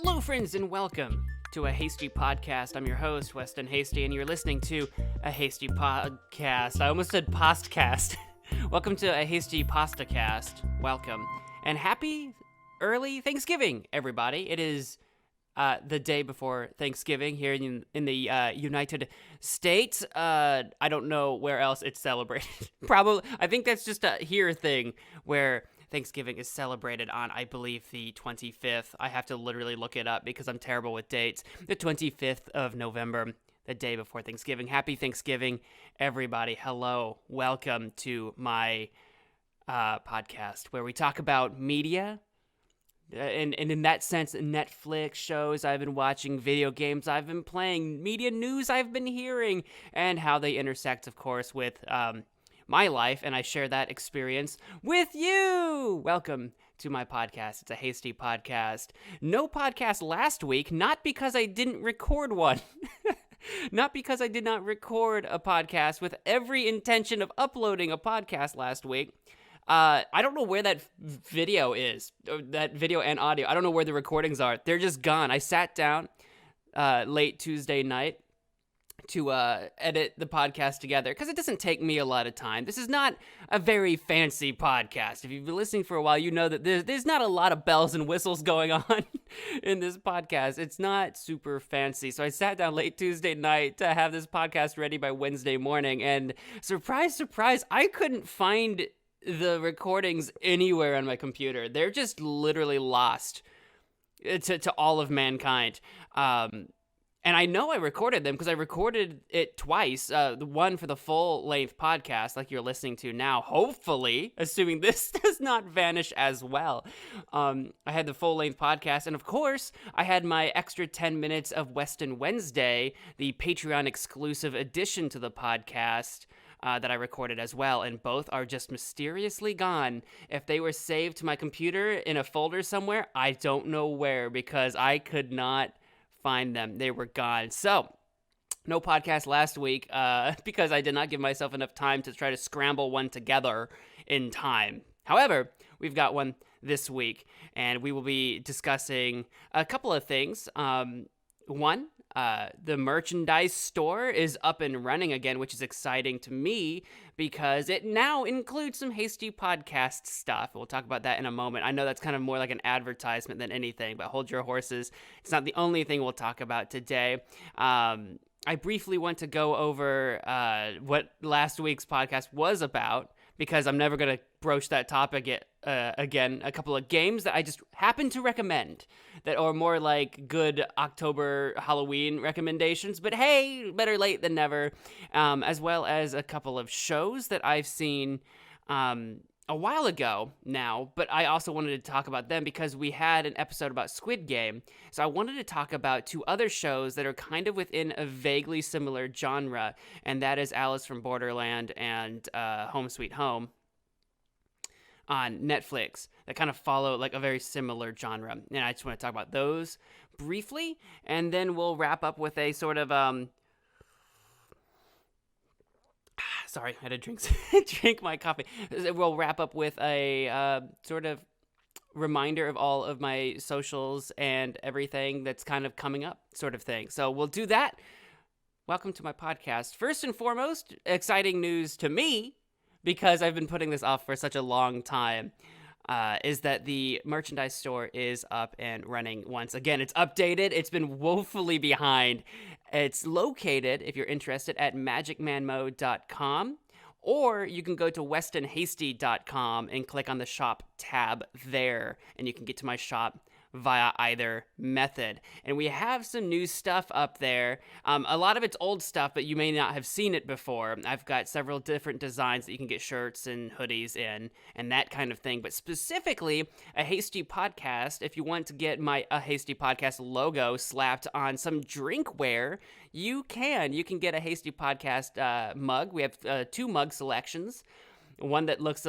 Hello, friends, and welcome to a Hasty Podcast. I'm your host, Weston Hasty, and you're listening to a Hasty Podcast. I almost said postcast. Welcome to a Hasty Pastacast. Welcome. And happy early Thanksgiving, everybody. It is the day before Thanksgiving here in the United States. I don't know where else it's celebrated. Probably, I think that's just a here thing where Thanksgiving is celebrated on, I believe, the 25th. I have to literally look it up because I'm terrible with dates. The 25th of November, the day before Thanksgiving. Happy Thanksgiving, everybody. Hello. Welcome to my podcast where we talk about media. And in that sense, Netflix shows I've been watching, video games I've been playing, media news I've been hearing, and how they intersect, of course, with my life, and I share that experience with you. Welcome to my podcast. It's a Hasty Podcast. No podcast last week, not because I didn't record one. Not because I did not record a podcast with every intention of uploading a podcast last week. I don't know where that video is, that video and audio. I don't know where the recordings are. They're just gone. I sat down late Tuesday night to edit the podcast together, because it doesn't take me a lot of time. This is not a very fancy podcast. If you've been listening for a while, you know that there's not a lot of bells and whistles going on in this podcast. It's not super fancy. So I sat down late Tuesday night to have this podcast ready by Wednesday morning, and surprise, surprise, I couldn't find the recordings anywhere on my computer. They're just literally lost to all of mankind. And I know I recorded them because I recorded it twice. The one for the full-length podcast like you're listening to now, hopefully, assuming this does not vanish as well. I had the full-length podcast, and of course, I had my extra 10 minutes of Weston Wednesday, the Patreon-exclusive addition to the podcast that I recorded as well, and both are just mysteriously gone. If they were saved to my computer in a folder somewhere, I don't know where, because I could not find them. They were gone. So, no podcast last week because I did not give myself enough time to try to scramble one together in time. However, we've got one this week, and we will be discussing a couple of things. One, the merchandise store is up and running again, which is exciting to me because it now includes some Hasty Podcast stuff. We'll talk about that in a moment. I know that's kind of more like an advertisement than anything, but hold your horses. It's not the only thing we'll talk about today. I briefly want to go over what last week's podcast was about, because I'm never going to broach that topic again. A couple of games that I just happen to recommend that are more like good October Halloween recommendations, but hey, better late than never, as well as a couple of shows that I've seen a while ago now, but I also wanted to talk about them because we had an episode about Squid Game, so I wanted to talk about two other shows that are kind of within a vaguely similar genre, and that is Alice from Borderland and Home Sweet Home on Netflix that kind of follow like a very similar genre, and I just want to talk about those briefly, and then we'll wrap up with a sort of sorry, I had to drink my coffee. We'll wrap up with a sort of reminder of all of my socials and everything that's kind of coming up sort of thing. So we'll do that. Welcome to my podcast. First and foremost, exciting news to me, because I've been putting this off for such a long time, is that the merchandise store is up and running once again. It's updated. It's been woefully behind. It's located, if you're interested, at magicmanmode.com, or you can go to westonhasty.com and click on the shop tab there, and you can get to my shop via either method. And we have some new stuff up there. A lot of it's old stuff, but you may not have seen it before. I've got several different designs that you can get shirts and hoodies in and that kind of thing. But specifically, a Hasty Podcast, if you want to get a Hasty Podcast logo slapped on some drinkware, you can. You can get a Hasty Podcast mug. We have two mug selections. One that looks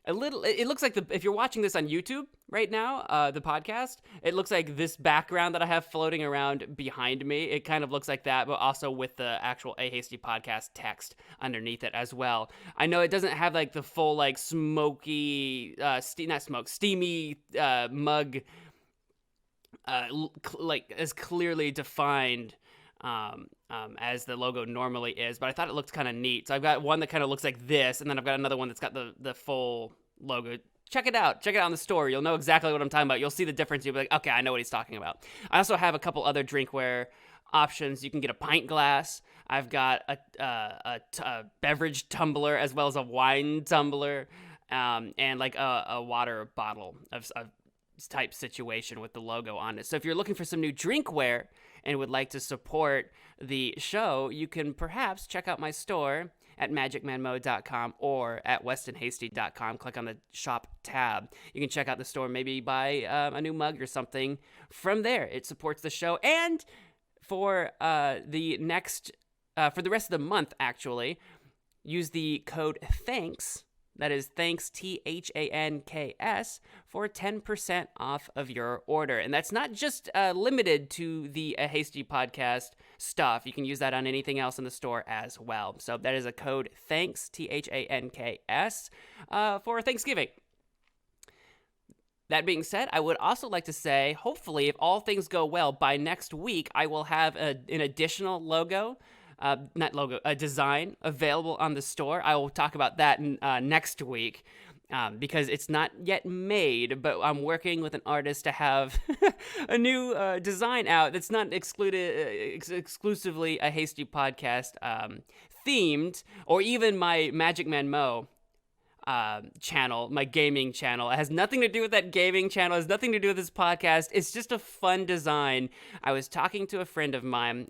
it looks like if you're watching this on YouTube right now, the podcast, it looks like this background that I have floating around behind me. It kind of looks like that, but also with the actual A Hasty Podcast text underneath it as well. I know it doesn't have like the full like smoky, steamy mug like as clearly defined as the logo normally is, but I thought it looked kind of neat. So I've got one that kind of looks like this, and then I've got another one that's got the full logo. Check it out in the store. You'll know exactly what I'm talking about. You'll see the difference. You'll be like, okay, I know what he's talking about. I also have a couple other drinkware options. You can get a pint glass. I've got a beverage tumbler as well as a wine tumbler, and like a water bottle of type situation with the logo on it. So if you're looking for some new drinkware and would like to support the show, you can perhaps check out my store at magicmanmo.com or at westonhasty.com. Click on the shop tab. You can check out the store, maybe buy a new mug or something from there. It supports the show. And for the rest of the month, actually, use the code THANKS. That is thanks, THANKS, for 10% off of your order. And that's not just limited to the Hasty Podcast stuff. You can use that on anything else in the store as well. So that is a code THANKS, THANKS, for Thanksgiving. That being said, I would also like to say, hopefully, if all things go well, by next week, I will have an additional design available on the store. I will talk about that next week because it's not yet made, but I'm working with an artist to have a new design out that's not exclusively a Hasty Podcast themed, or even my Magic Man Mo channel, my gaming channel. It has nothing to do with that gaming channel. It has nothing to do with this podcast. It's just a fun design. I was talking to a friend of mine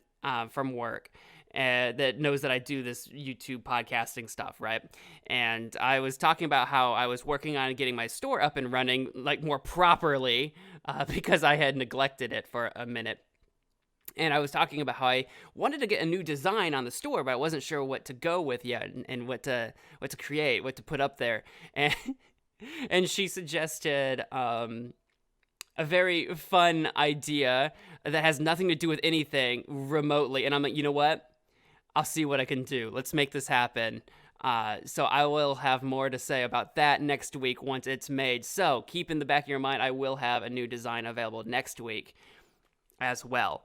from work that knows that I do this YouTube podcasting stuff, right? And I was talking about how I was working on getting my store up and running like more properly because I had neglected it for a minute. And I was talking about how I wanted to get a new design on the store, but I wasn't sure what to go with yet and what to create, what to put up there. And she suggested a very fun idea that has nothing to do with anything remotely. And I'm like, you know what? I'll see what I can do. Let's make this happen. So I will have more to say about that next week once it's made. So keep in the back of your mind, I will have a new design available next week as well.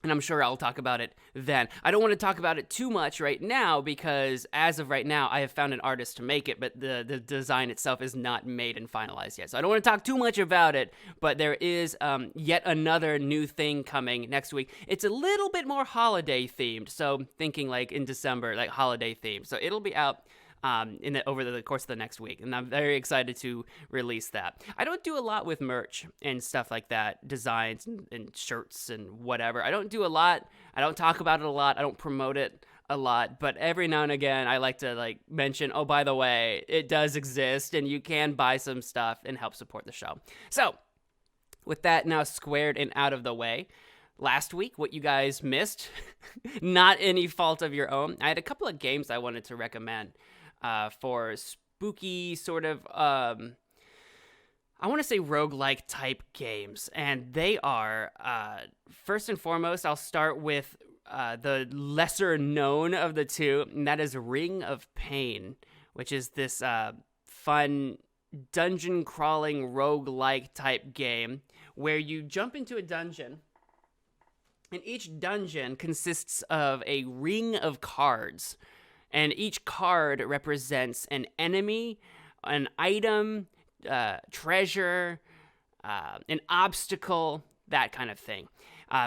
And I'm sure I'll talk about it then. I don't want to talk about it too much right now because as of right now, I have found an artist to make it, but the design itself is not made and finalized yet. So I don't want to talk too much about it, but there is yet another new thing coming next week. It's a little bit more holiday themed. So thinking like in December, like holiday themed. So it'll be out over the course of the next week, and I'm very excited to release that. I don't do a lot with merch and stuff like that, designs and shirts and whatever. I don't do a lot. I don't talk about it a lot. I don't promote it a lot, but every now and again, I like to mention, oh, by the way, it does exist, and you can buy some stuff and help support the show. So, with that now squared and out of the way, last week, what you guys missed, not any fault of your own, I had a couple of games I wanted to recommend for spooky sort of, I want to say roguelike type games. And they are, first and foremost, I'll start with the lesser known of the two, and that is Ring of Pain, which is this fun dungeon crawling roguelike type game where you jump into a dungeon. And each dungeon consists of a ring of cards. And each card represents an enemy, an item, treasure, an obstacle, that kind of thing.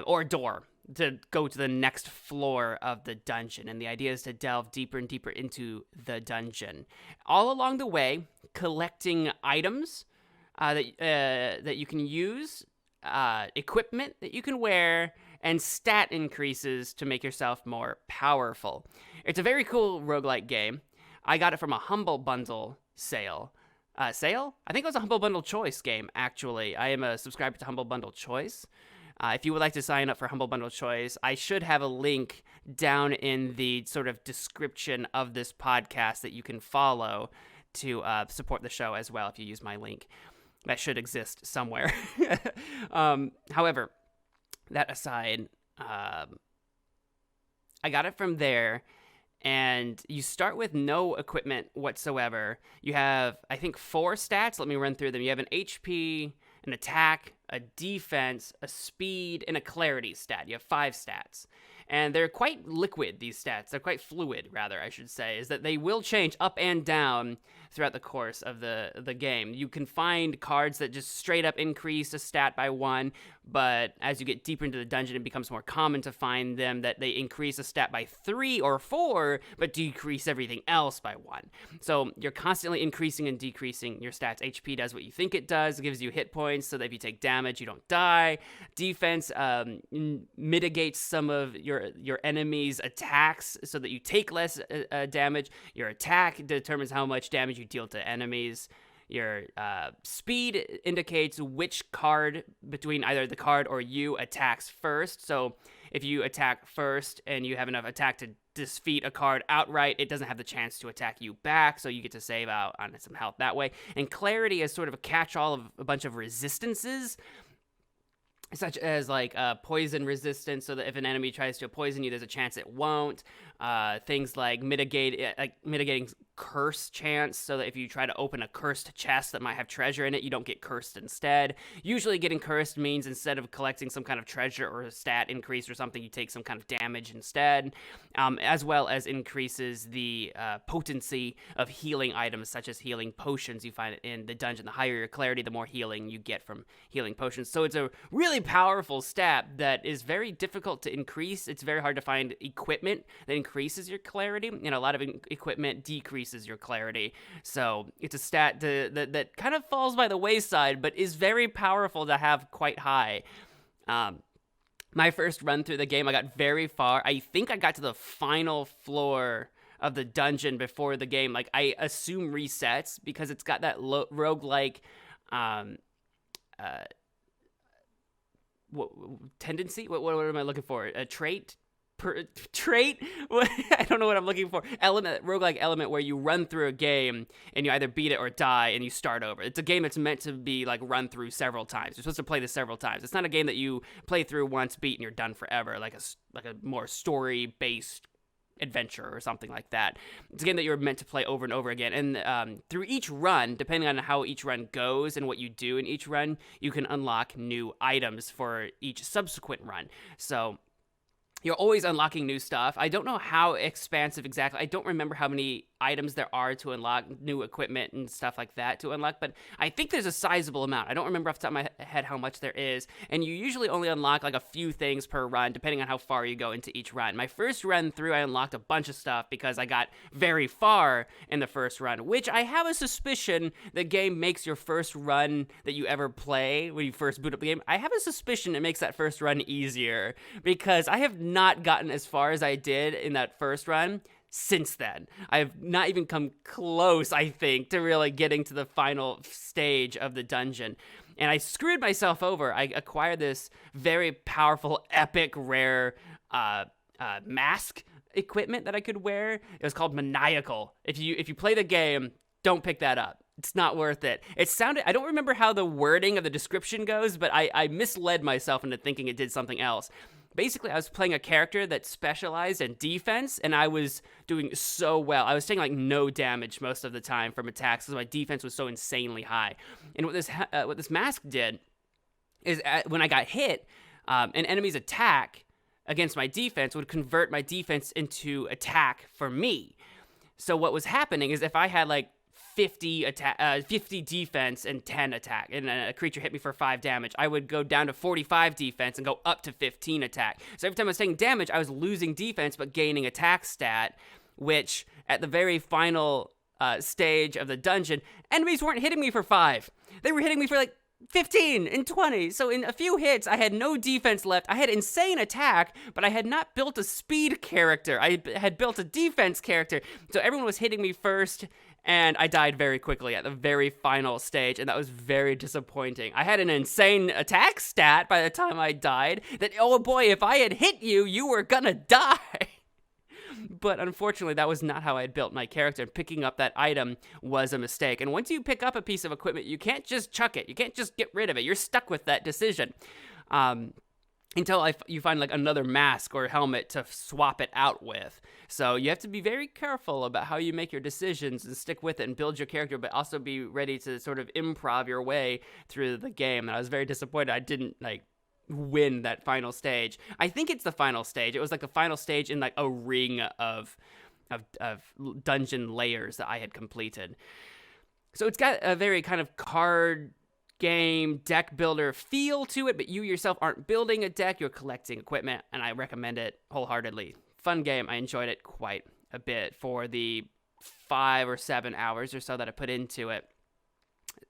Or a door to go to the next floor of the dungeon. And the idea is to delve deeper and deeper into the dungeon. All along the way, collecting items that you can use, equipment that you can wear, and stat increases to make yourself more powerful. It's a very cool roguelike game. I got it from a Humble Bundle sale. I think it was a Humble Bundle Choice game, actually. I am a subscriber to Humble Bundle Choice. If you would like to sign up for Humble Bundle Choice, I should have a link down in the sort of description of this podcast that you can follow to support the show as well if you use my link. That should exist somewhere. However, that aside, I got it from there, and you start with no equipment whatsoever. You have, I think, 4 stats. Let me run through them. You have an HP, an attack, a defense, a speed, and a clarity stat. You have 5 stats. And they're quite liquid, these stats. They're quite fluid, rather, I should say, is that they will change up and down throughout the course of the game. You can find cards that just straight up increase a stat by 1, but as you get deeper into the dungeon, it becomes more common to find them that they increase a stat by 3 or 4, but decrease everything else by 1. So you're constantly increasing and decreasing your stats. HP does what you think it does. It gives you hit points so that if you take damage, you don't die. Defense mitigates some of your enemy's attacks so that you take less damage. Your attack determines how much damage you deal to enemies. Your speed indicates which card between either the card or you attacks first. So if you attack first and you have enough attack to defeat a card outright, it doesn't have the chance to attack you back, so you get to save out on some health that way. And clarity is sort of a catch-all of a bunch of resistances, such as like poison resistance, so that if an enemy tries to poison you, there's a chance it won't. Things like mitigating curse chance, so that if you try to open a cursed chest that might have treasure in it, you don't get cursed instead. Usually getting cursed means instead of collecting some kind of treasure or a stat increase or something, you take some kind of damage instead, as well as increases the potency of healing items, such as healing potions you find in the dungeon. The higher your clarity, the more healing you get from healing potions. So it's a really powerful stat that is very difficult to increase. It's very hard to find equipment that increases your clarity, and a lot of equipment decreases your clarity. So it's a stat that kind of falls by the wayside, but is very powerful to have quite high. My first run through the game, I got very far. I think I got to the final floor of the dungeon before the game, like, I assume resets, because it's got that roguelike tendency. What am I looking for? A trait? Trait? I don't know what I'm looking for. Roguelike element where you run through a game and you either beat it or die and you start over. It's a game that's meant to be like run through several times. You're supposed to play this several times. It's not a game that you play through once, beat, and you're done forever, like a more story-based adventure or something like that. It's a game that you're meant to play over and over again. And through each run, depending on how each run goes and what you do in each run, you can unlock new items for each subsequent run. So you're always unlocking new stuff. I don't know how expansive exactly. I don't remember how many items there are to unlock, new equipment and stuff like that to unlock, but I think there's a sizable amount. I don't remember off the top of my head how much there is, and you usually only unlock like a few things per run, depending on how far you go into each run. My first run through, I unlocked a bunch of stuff because I got very far in the first run, which I have a suspicion the game makes your first run that you ever play when you first boot up the game. I have a suspicion it makes that first run easier, because I have not gotten as far as I did in that first run since then. I have not even come close, I think, to really getting to the final stage of the dungeon. And I screwed myself over. I acquired this very powerful, epic, rare mask equipment that I could wear. It was called Maniacal. If you play the game, don't pick that up. It's not worth it. I don't remember how the wording of the description goes, but I misled myself into thinking it did something else. Basically, I was playing a character that specialized in defense, and I was doing so well. I was taking like no damage most of the time from attacks, because my defense was so insanely high. And what this mask did is when I got hit, an enemy's attack against my defense would convert my defense into attack for me. So what was happening is if I had like 50 defense and 10 attack, and a creature hit me for 5 damage, I would go down to 45 defense and go up to 15 attack. So every time I was taking damage, I was losing defense but gaining attack stat, which at the very final stage of the dungeon, enemies weren't hitting me for 5. They were hitting me for like 15 and 20. So in a few hits, I had no defense left. I had insane attack, but I had not built a speed character. I had built a defense character. So everyone was hitting me first, and I died very quickly at the very final stage, and that was very disappointing. I had an insane attack stat by the time I died that, oh boy, if I had hit you, you were gonna die. But unfortunately, that was not how I had built my character, and picking up that item was a mistake. And once you pick up a piece of equipment, you can't just chuck it. You can't just get rid of it. You're stuck with that decision. until you find like another mask or helmet to swap it out with. So you have to be very careful about how you make your decisions and stick with it and build your character, but also be ready to sort of improv your way through the game. And I was very disappointed I didn't like win that final stage. I think it's the final stage. It was like the final stage in like a ring of dungeon layers that I had completed. So it's got a very kind of card game deck builder feel to it, but you yourself aren't building a deck, you're collecting equipment, and I recommend it wholeheartedly. Fun game. I enjoyed it quite a bit for the 5 or 7 hours or so that I put into it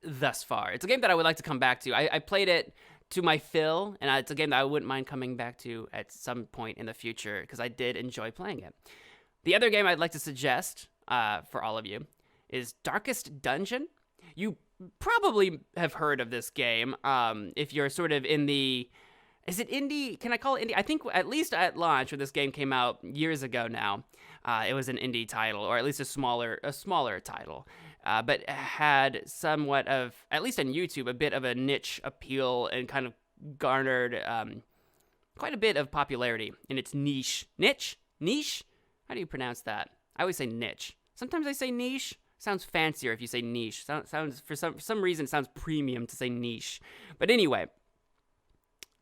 thus far. It's a game that I would like to come back to. I played it to my fill, and it's a game that I wouldn't mind coming back to at some point in the future because I did enjoy playing it. The other game I'd like to suggest for all of you is Darkest Dungeon. You probably have heard of this game if you're sort of in the... Is it indie? Can I call it indie? I think at least at launch when this game came out years ago now, it was an indie title, or at least a smaller title. But had somewhat of, at least on YouTube, a bit of a niche appeal and kind of garnered quite a bit of popularity in its niche. Niche? How do you pronounce that? I always say niche. Sometimes I say niche. Sounds fancier if you say niche. Sounds for some reason it sounds premium to say niche. But anyway,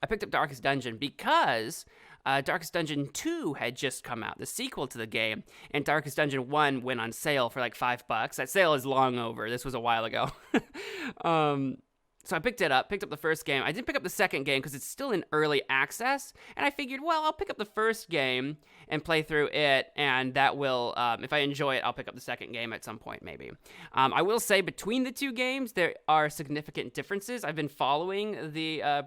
I picked up Darkest Dungeon because Darkest Dungeon 2 had just come out, the sequel to the game, and Darkest Dungeon 1 went on sale for like $5. That sale is long over. This was a while ago. So I picked up the first game. I didn't pick up the second game because it's still in early access, and I figured, well, I'll pick up the first game and play through it, and that will, if I enjoy it, I'll pick up the second game at some point, maybe. I will say between the two games, there are significant differences. I've been following the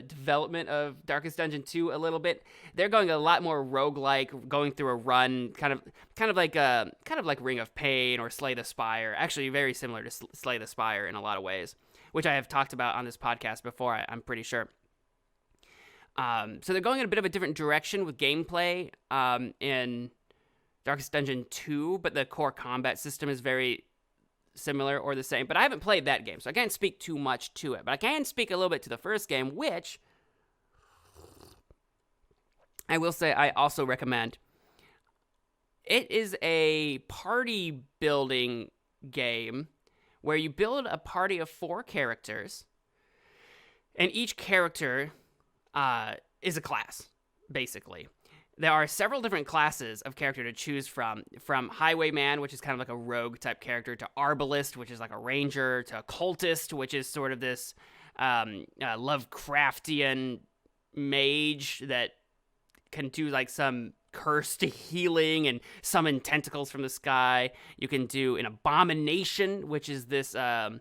development of Darkest Dungeon 2 a little bit. They're going a lot more roguelike, going through a run, kind of like Ring of Pain or Slay the Spire. Actually, very similar to Slay the Spire in a lot of ways, which I have talked about on this podcast before, I'm pretty sure. So they're going in a bit of a different direction with gameplay in Darkest Dungeon 2, but the core combat system is very similar or the same. But I haven't played that game, so I can't speak too much to it. But I can speak a little bit to the first game, which I will say I also recommend. It is a party building game where you build a party of 4 characters, and each character is a class, basically. There are several different classes of character to choose from Highwayman, which is kind of like a rogue type character, to Arbalist, which is like a ranger, to Cultist, which is sort of this Lovecraftian mage that can do like some cursed healing and summon tentacles from the sky. You can do an Abomination, which is this sort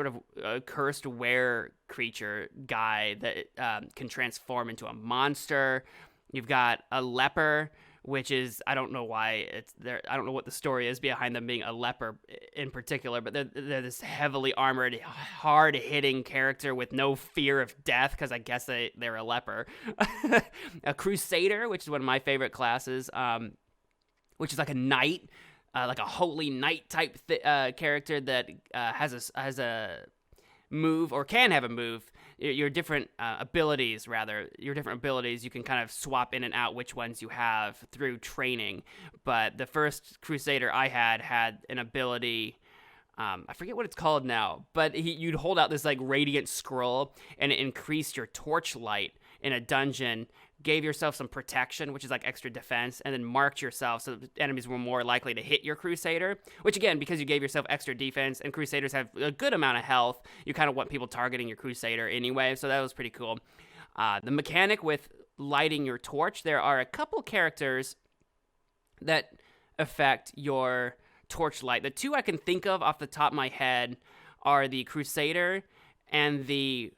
of cursed were creature guy that can transform into a monster. You've got a leper, which is, I don't know why it's there. I don't know what the story is behind them being a leper in particular, but they're this heavily armored, hard-hitting character with no fear of death, because I guess they're a leper. A crusader, which is one of my favorite classes, which is like a knight, like a holy knight type character that has a move, or can have a move. Your different abilities, you can kind of swap in and out which ones you have through training. But the first Crusader I had an ability, I forget what it's called now, but you'd hold out this like radiant scroll, and it increased your torchlight in a dungeon, gave yourself some protection, which is like extra defense, and then marked yourself so enemies were more likely to hit your Crusader, which again, because you gave yourself extra defense, and Crusaders have a good amount of health, you kind of want people targeting your Crusader anyway, so that was pretty cool. The mechanic with lighting your torch, there are a couple characters that affect your torchlight. The two I can think of off the top of my head are the Crusader and the...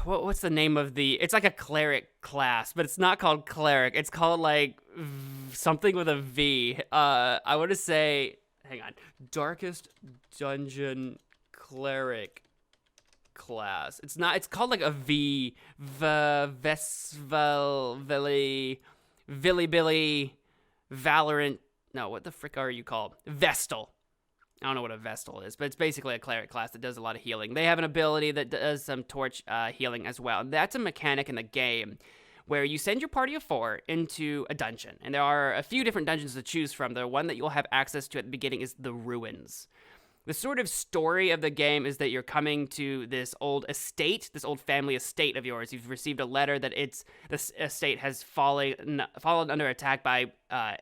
What's the name of it's like a cleric class, but it's not called cleric. It's called like something with a V. I want to say, hang on, Darkest Dungeon cleric class. It's not, it's called like a V. Vesval, Billy, Valorant. No, what the frick are you called? Vestal. I don't know what a Vestal is, but it's basically a cleric class that does a lot of healing. They have an ability that does some torch healing as well. That's a mechanic in the game where you send your party of 4 into a dungeon. And there are a few different dungeons to choose from. The one that you'll have access to at the beginning is the Ruins. The sort of story of the game is that you're coming to this old estate, this old family estate of yours. You've received a letter that this estate has fallen under attack by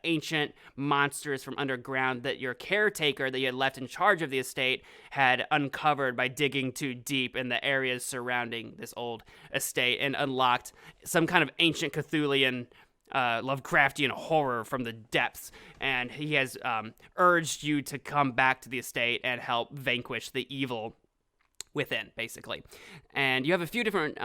ancient monsters from underground that your caretaker that you had left in charge of the estate had uncovered by digging too deep in the areas surrounding this old estate and unlocked some kind of ancient Cthulhian Lovecraftian horror from the depths, and he has urged you to come back to the estate and help vanquish the evil within, basically. And you have a few different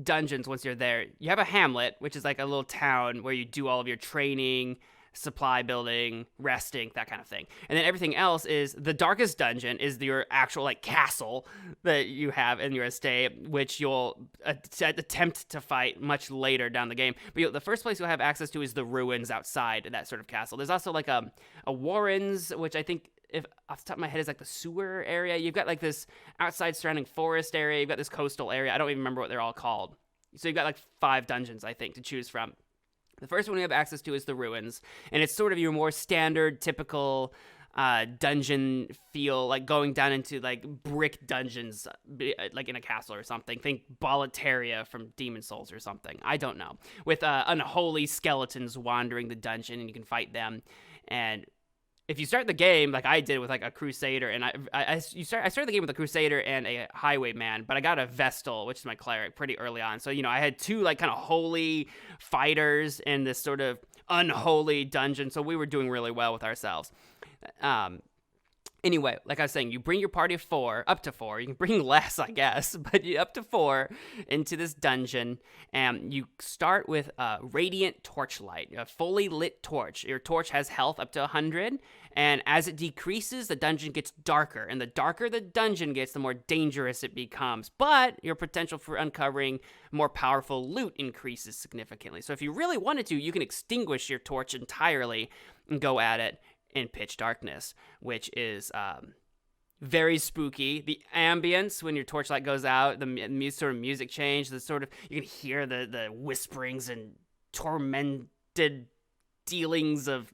dungeons once you're there. You have a hamlet, which is like a little town where you do all of your training, supply building, resting, that kind of thing. And then everything else is the darkest dungeon is your actual like castle that you have in your estate, which you'll attempt to fight much later down the game. But the first place you'll have access to is the ruins outside that sort of castle. There's also like a Warrens, which I think, if off the top of my head, is like the sewer area. You've got like this outside surrounding forest area. You've got this coastal area. I don't even remember what they're all called. So you've got like 5 dungeons, I think, to choose from. The first one we have access to is the Ruins, and it's sort of your more standard, typical dungeon feel, like going down into like brick dungeons, like in a castle or something. Think Boletaria from Demon Souls or something. I don't know. With unholy skeletons wandering the dungeon, and you can fight them. And if you start the game like I did with like a Crusader, and I started the game with a Crusader and a Highwayman, but I got a Vestal, which is my cleric, pretty early on. So, I had 2 like kind of holy fighters in this sort of unholy dungeon. So we were doing really well with ourselves. Anyway, like I was saying, you bring your party of 4, up to 4. You can bring less, I guess, but you up to 4 into this dungeon, and you start with a radiant torchlight, a fully lit torch. Your torch has health up to 100, and as it decreases, the dungeon gets darker, and the darker the dungeon gets, the more dangerous it becomes, but your potential for uncovering more powerful loot increases significantly. So if you really wanted to, you can extinguish your torch entirely and go at it in pitch darkness, which is very spooky. The ambience when your torchlight goes out, the sort of music change, you can hear the whisperings and tormented dealings of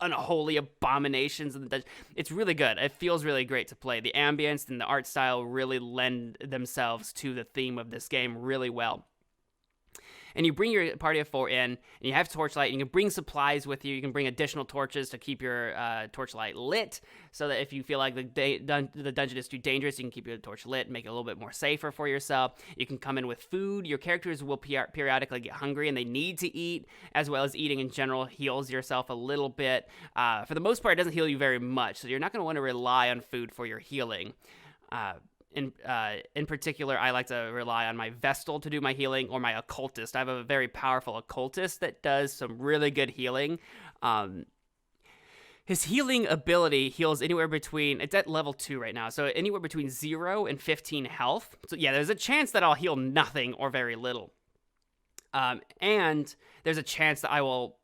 unholy abominations in the dungeon. It's really good. It feels really great to play. The ambience and the art style really lend themselves to the theme of this game really well. And you bring your party of 4 in, and you have torchlight, and you can bring supplies with you. You can bring additional torches to keep your torchlight lit, so that if you feel like the dungeon is too dangerous, you can keep your torch lit and make it a little bit more safer for yourself. You can come in with food. Your characters will periodically get hungry, and they need to eat, as well as eating in general heals yourself a little bit. For the most part, it doesn't heal you very much, so you're not going to want to rely on food for your healing. In particular, I like to rely on my Vestal to do my healing, or my Occultist. I have a very powerful Occultist that does some really good healing. His healing ability heals anywhere between, it's at level 2 right now, so anywhere between 0 and 15 health. So yeah, there's a chance that I'll heal nothing or very little. And there's a chance that I will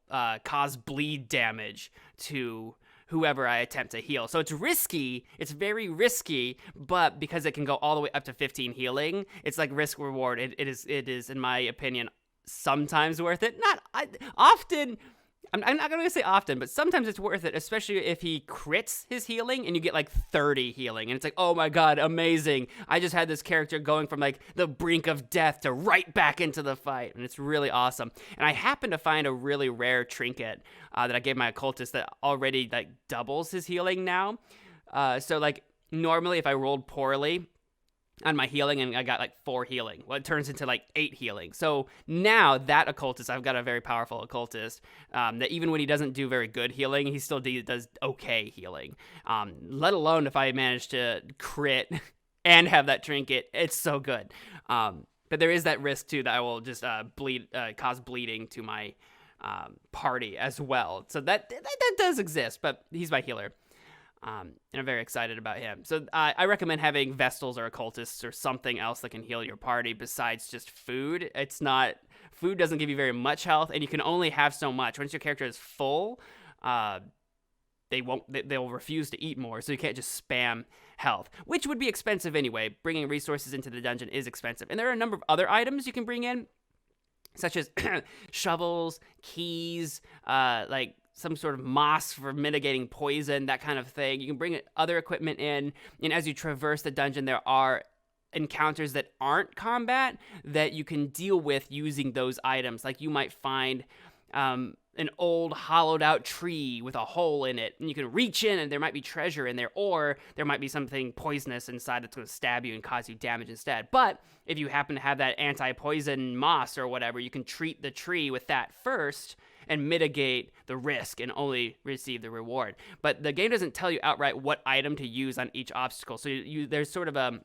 cause bleed damage to whoever I attempt to heal. So it's risky. It's very risky, but because it can go all the way up to 15 healing, it's like risk reward. It is, in my opinion, sometimes worth it. Not often. I'm not going to say often, but sometimes it's worth it, especially if he crits his healing and you get like 30 healing. And it's like, oh my God, amazing. I just had this character going from like the brink of death to right back into the fight. And it's really awesome. And I happened to find a really rare trinket that I gave my Occultist that already like doubles his healing now. So like normally if I rolled poorly on my healing and I got like 4 healing, well, it turns into like 8 healing. So now that Occultist, I've got a very powerful Occultist that even when he doesn't do very good healing, he still does okay healing. Let alone if I manage to crit and have that trinket, it's so good. But there is that risk too that I will just cause bleeding to my party as well. So that does exist, but he's my healer. And I'm very excited about him. So I recommend having Vestals or Occultists or something else that can heal your party besides just food. Food doesn't give you very much health, and you can only have so much. Once your character is full, they'll refuse to eat more, so you can't just spam health, which would be expensive anyway. Bringing resources into the dungeon is expensive. And there are a number of other items you can bring in, such as shovels, keys, like some sort of moss for mitigating poison, that kind of thing. You can bring other equipment in, and as you traverse the dungeon, there are encounters that aren't combat that you can deal with using those items. Like you might find an old hollowed out tree with a hole in it, and you can reach in and there might be treasure in there, or there might be something poisonous inside that's going to stab you and cause you damage instead. But if you happen to have that anti-poison moss or whatever, you can treat the tree with that first and mitigate the risk and only receive the reward. But the game doesn't tell you outright what item to use on each obstacle, so there's sort of a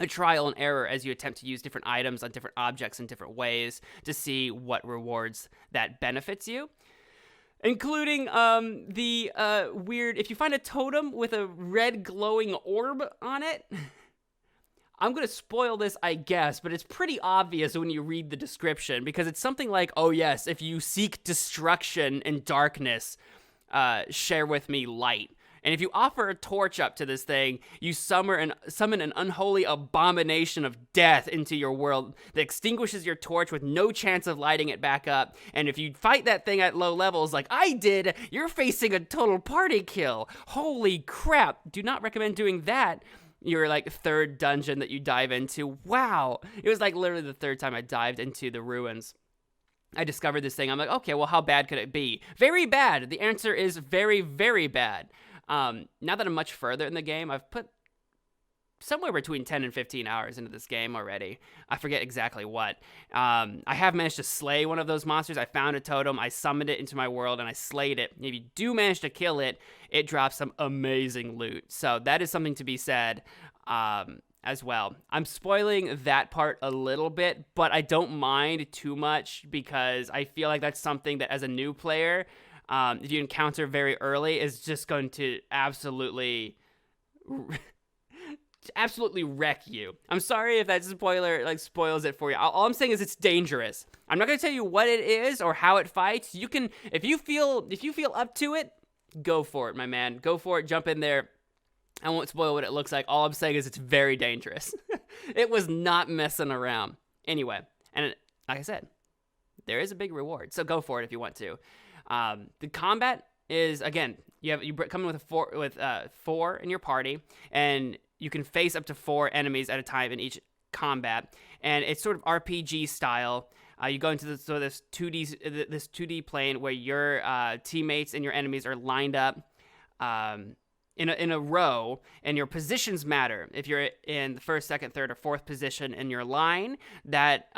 trial and error as you attempt to use different items on different objects in different ways to see what rewards that benefits you. Including the weird, if you find a totem with a red glowing orb on it, I'm going to spoil this, I guess, but it's pretty obvious when you read the description, because it's something like, oh yes, if you seek destruction and darkness, share with me light. And if you offer a torch up to this thing, you summon an unholy abomination of death into your world that extinguishes your torch with no chance of lighting it back up. And if you fight that thing at low levels like I did, you're facing a total party kill. Holy crap. Do not recommend doing that. Your like third dungeon that you dive into. Wow. It was like literally the third time I dived into the ruins. I discovered this thing. I'm like, okay, well, how bad could it be? Very bad. The answer is very, very bad. Now that I'm much further in the game, I've put somewhere between 10 and 15 hours into this game already. I forget exactly what. I have managed to slay one of those monsters. I found a totem, I summoned it into my world, and I slayed it. If you do manage to kill it, it drops some amazing loot. So that is something to be said as well. I'm spoiling that part a little bit, but I don't mind too much because I feel like that's something that as a new player, if you encounter very early, is just going to absolutely wreck you. I'm sorry if that spoiler like spoils it for you. All I'm saying is it's dangerous. I'm not going to tell you what it is or how it fights. You can, if you feel up to it, go for it, my man. Go for it. Jump in there. I won't spoil what it looks like. All I'm saying is it's very dangerous. It was not messing around. Anyway, and like I said, there is a big reward, so go for it if you want to. The combat is, again, you come in with four in your party, and you can face up to 4 enemies at a time in each combat, and it's sort of RPG style. You go into this 2D plane where your teammates and your enemies are lined up in a row, and your positions matter. If you're in the first, second, third, or fourth position in your line, that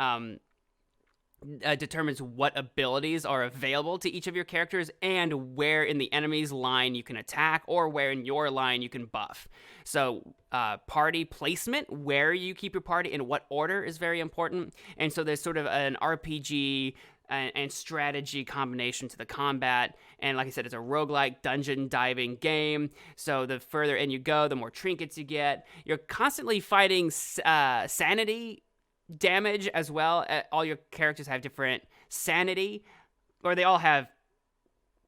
determines what abilities are available to each of your characters and where in the enemy's line you can attack or where in your line you can buff. So party placement, where you keep your party in what order, is very important. And so there's sort of an RPG and strategy combination to the combat. And like I said, it's a roguelike dungeon diving game. So the further in you go, the more trinkets you get. You're constantly fighting sanity damage as well. All your characters have different sanity, or they all have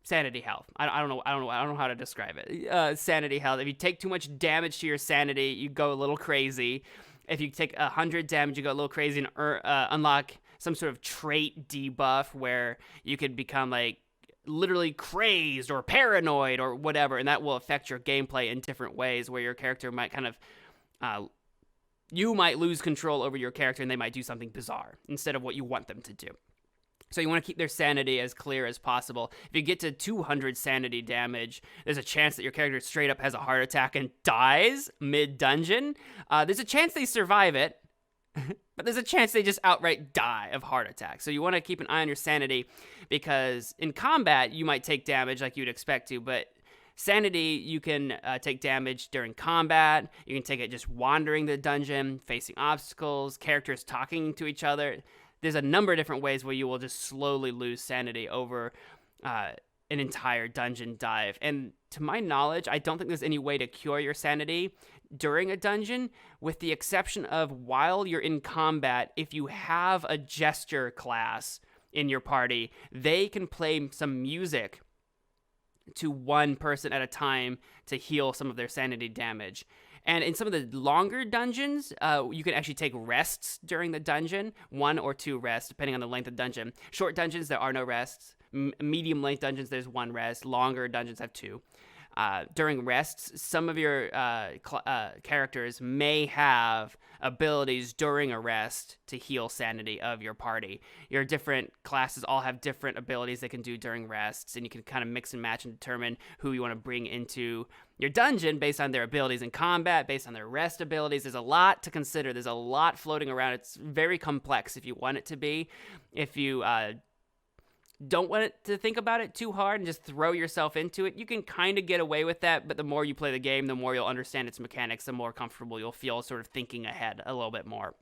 sanity health. I don't know how to describe it. Sanity health. If you take too much damage to your sanity, you go a little crazy. If you take 100 damage, you go a little crazy and unlock some sort of trait debuff where you could become like literally crazed or paranoid or whatever, and that will affect your gameplay in different ways, where your character might kind of you might lose control over your character and they might do something bizarre instead of what you want them to do. So you want to keep their sanity as clear as possible. If you get to 200 sanity damage, there's a chance that your character straight up has a heart attack and dies mid-dungeon. There's a chance they survive it, but there's a chance they just outright die of heart attack. So you want to keep an eye on your sanity, because in combat, you might take damage like you'd expect to, but sanity, you can take damage during combat. You can take it just wandering the dungeon, facing obstacles, characters talking to each other. There's a number of different ways where you will just slowly lose sanity over an entire dungeon dive. And to my knowledge, I don't think there's any way to cure your sanity during a dungeon, with the exception of while you're in combat. If you have a jester class in your party, they can play some music to one person at a time to heal some of their sanity damage. And in some of the longer dungeons, you can actually take rests during the dungeon, 1 or 2 rests, depending on the length of dungeon. Short dungeons, there are no rests. Medium length dungeons, there's 1 rest. Longer dungeons have 2. During rests, some of your characters may have abilities during a rest to heal sanity of your party. Your different classes all have different abilities they can do during rests, and you can kind of mix and match and determine who you want to bring into your dungeon based on their abilities in combat, based on their rest abilities. There's a lot to consider. There's a lot floating around. It's very complex if you want it to be. If you don't want it to think about it too hard and just throw yourself into it, you can kind of get away with that, but the more you play the game, the more you'll understand its mechanics, the more comfortable you'll feel sort of thinking ahead a little bit more.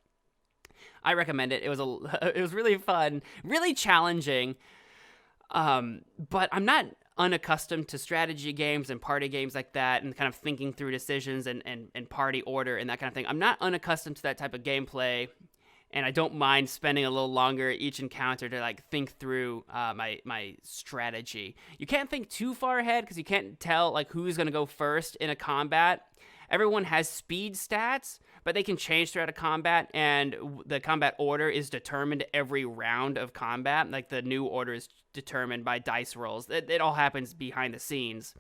I recommend it. It was really fun, really challenging, but I'm not unaccustomed to strategy games and party games like that and kind of thinking through decisions and party order and that kind of thing. I'm not unaccustomed to that type of gameplay, and I don't mind spending a little longer each encounter to like think through my strategy. You can't think too far ahead because you can't tell like who's going to go first in a combat. Everyone has speed stats, but they can change throughout a combat, and the combat order is determined every round of combat. Like the new order is determined by dice rolls. It all happens behind the scenes.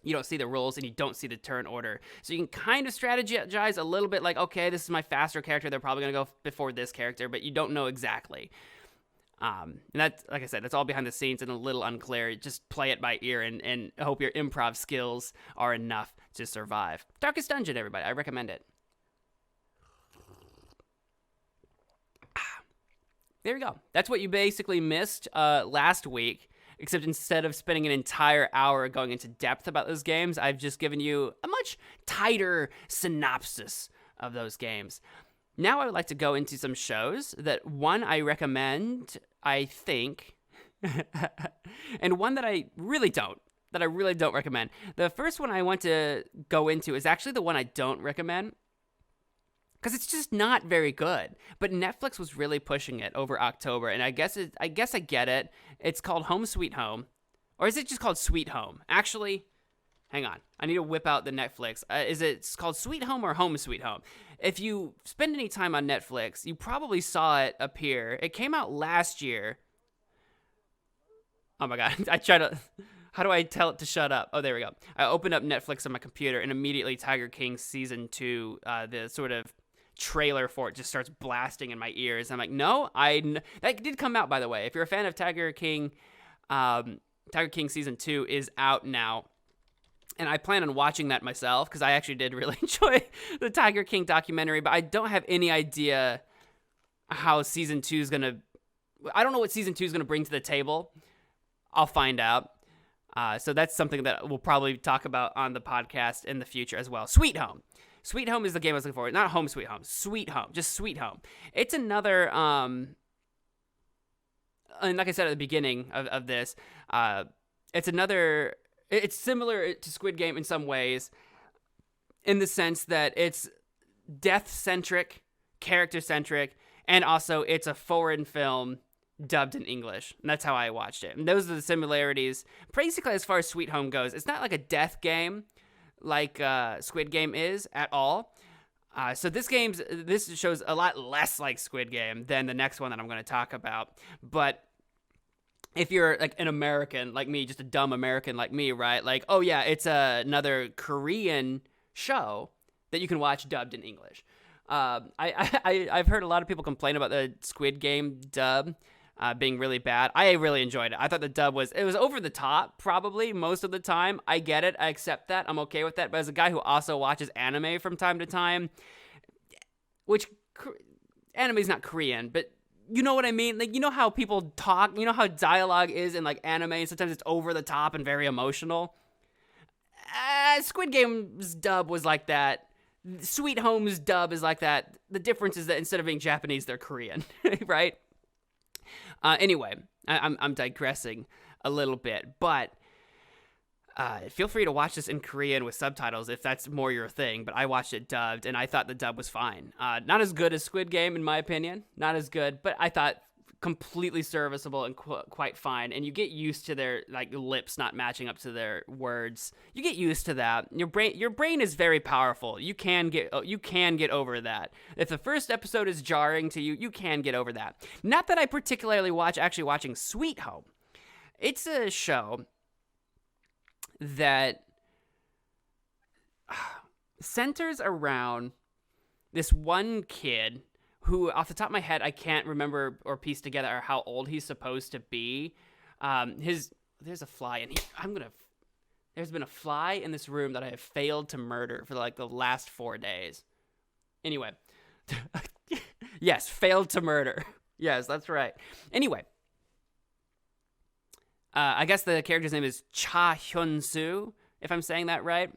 You don't see the rolls, and you don't see the turn order. So you can kind of strategize a little bit like, okay, this is my faster character. They're probably going to go before this character, but you don't know exactly. And that's, like I said, that's all behind the scenes and a little unclear. Just play it by ear and hope your improv skills are enough to survive. Darkest Dungeon, everybody. I recommend it. There we go. That's what you basically missed last week. Except instead of spending an entire hour going into depth about those games, I've just given you a much tighter synopsis of those games. Now I would like to go into some shows that, one, I recommend, I think, and one that I really don't recommend. The first one I want to go into is actually the one I don't recommend, because it's just not very good. But Netflix was really pushing it over October, and I guess I get it. It's called Home Sweet Home. Or is it just called Sweet Home? Actually, hang on. I need to whip out the Netflix. Is it called Sweet Home or Home Sweet Home? If you spend any time on Netflix, you probably saw it appear. It came out last year. Oh my God. How do I tell it to shut up? Oh, there we go. I opened up Netflix on my computer, and immediately Tiger King Season 2, the sort of trailer for it just starts blasting in my ears. I'm like, no, that did come out, by the way. If you're a fan of Tiger King Season 2 is out now, and I plan on watching that myself because I actually did really enjoy the Tiger King documentary, but I don't have any idea how Season 2 is gonna. I don't know what Season 2 is gonna bring to the table. I'll find out. So that's something that we'll probably talk about on the podcast in the future as well. Sweet Home. Sweet Home is the game I was looking for. Not Home Sweet Home. Sweet Home. Just Sweet Home. It's another, and like I said at the beginning of this, it's similar to Squid Game in some ways, in the sense that it's death-centric, character-centric, and also it's a foreign film dubbed in English. And that's how I watched it. And those are the similarities. Basically, as far as Sweet Home goes, it's not like a death game like Squid Game is at all. So this shows a lot less like Squid Game than the next one that I'm going to talk about. But if you're like an American like me, just a dumb American like me, right? Like, oh yeah, it's another Korean show that you can watch dubbed in English. I've heard a lot of people complain about the Squid Game dub being really bad. I really enjoyed it. I thought the dub was over the top probably most of the time. I get it. I accept that. I'm okay with that. But as a guy who also watches anime from time to time, which anime is not Korean, but you know what I mean? Like, you know how people talk, you know how dialogue is in like anime, and sometimes it's over the top and very emotional. Squid Game's dub was like that. Sweet Home's dub is like that. The difference is that instead of being Japanese, they're Korean, right? Anyway, I'm digressing a little bit, but feel free to watch this in Korean with subtitles if that's more your thing. But I watched it dubbed, and I thought the dub was fine. Not as good as Squid Game, in my opinion. Not as good, but I thought completely serviceable and quite fine, and you get used to their like lips not matching up to their words. You get used to that. Your brain is very powerful. You can get over that. If the first episode is jarring to you, you can get over that. Not that I particularly watching Sweet Home. It's a show that centers around this one kid who, off the top of my head, I can't remember or piece together how old he's supposed to be. There's a fly in here. There's been a fly in this room that I have failed to murder for like the last 4 days. Anyway. Yes, failed to murder. Yes, that's right. Anyway. I guess the character's name is Cha Hyun-soo, if I'm saying that right.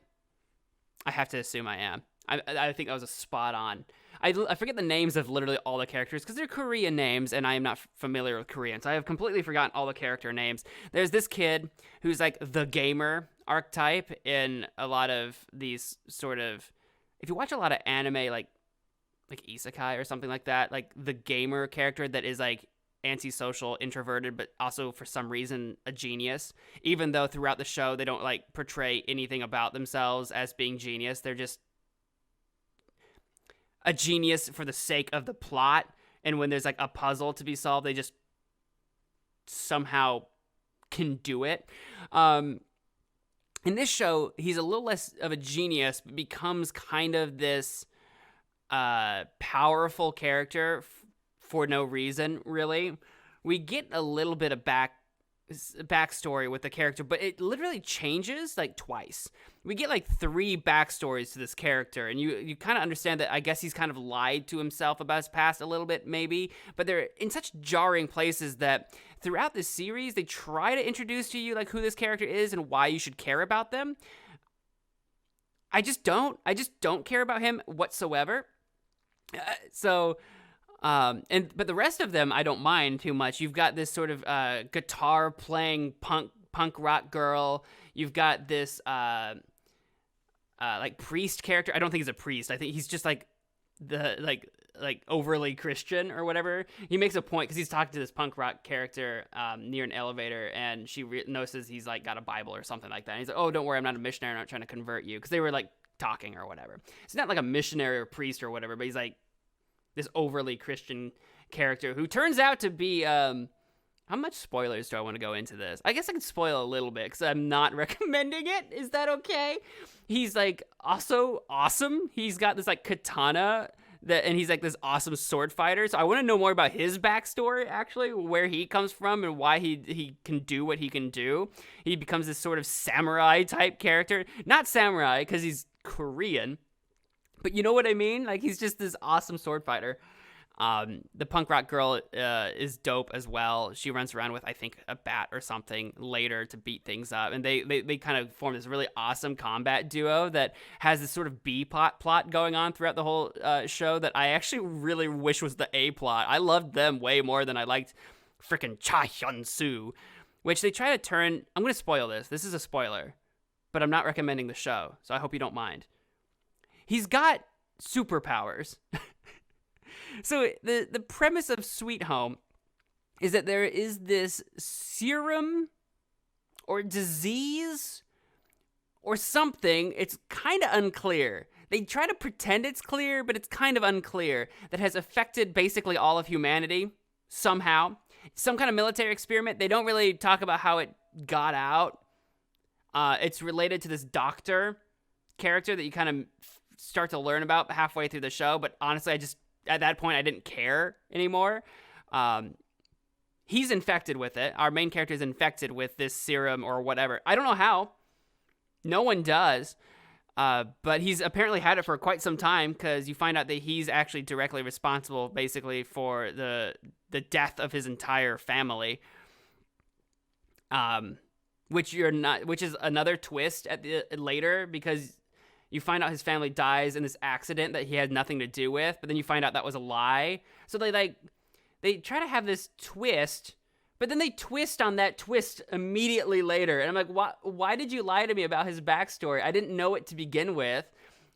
I have to assume I am. I think that was a spot on. I forget the names of literally all the characters because they're Korean names, and I am not familiar with Korean, so I have completely forgotten all the character names. There's this kid who's like the gamer archetype in a lot of these sort of... If you watch a lot of anime like isekai or something like that, like the gamer character that is like antisocial, introverted, but also for some reason a genius, even though throughout the show they don't like portray anything about themselves as being genius. They're just a genius for the sake of the plot, and when there's like a puzzle to be solved, they just somehow can do it. In this show, he's a little less of a genius, but becomes kind of this powerful character for no reason, really. We get a little bit of backstory with the character, but it literally changes like twice. We get like 3 backstories to this character, and you kind of understand that I guess he's kind of lied to himself about his past a little bit, maybe, but they're in such jarring places that throughout this series they try to introduce to you like who this character is and why you should care about them. I just don't care about him whatsoever. But the rest of them I don't mind too much. You've got this sort of guitar playing punk rock girl. You've got this like priest character. I don't think he's a priest. I think he's just like the like overly Christian or whatever. He makes a point because he's talking to this punk rock character near an elevator, and she notices he's like got a Bible or something like that. And he's like, "Oh, don't worry, I'm not a missionary. I'm not trying to convert you," because they were like talking or whatever. It's not like a missionary or priest or whatever, but he's like this overly Christian character who turns out to be, how much spoilers do I want to go into this? I guess I can spoil a little bit because I'm not recommending it. Is that okay? He's like also awesome. He's got this like katana and he's like this awesome sword fighter. So I want to know more about his backstory, actually, where he comes from and why he can do what he can do. He becomes this sort of samurai type character. Not samurai because he's Korean, but you know what I mean? Like, he's just this awesome sword fighter. The punk rock girl is dope as well. She runs around with, I think, a bat or something later to beat things up. And they kind of form this really awesome combat duo that has this sort of B plot going on throughout the whole show that I actually really wish was the A plot. I loved them way more than I liked freaking Cha Hyun-soo, which they try to turn... I'm going to spoil this. This is a spoiler. But I'm not recommending the show, so I hope you don't mind. He's got superpowers. So the premise of Sweet Home is that there is this serum or disease or something. It's kind of unclear. They try to pretend it's clear, but it's kind of unclear, that has affected basically all of humanity somehow. Some kind of military experiment. They don't really talk about how it got out. It's related to this doctor character that you kind of start to learn about halfway through the show, but honestly, at that point, I didn't care anymore. He's infected with it. Our main character is infected with this serum or whatever. I don't know how. No one does. But he's apparently had it for quite some time, because you find out that he's actually directly responsible, basically, for the death of his entire family. Which is another twist later, because you find out his family dies in this accident that he had nothing to do with, but then you find out that was a lie. So they try to have this twist, but then they twist on that twist immediately later. And I'm like, why did you lie to me about his backstory? I didn't know it to begin with.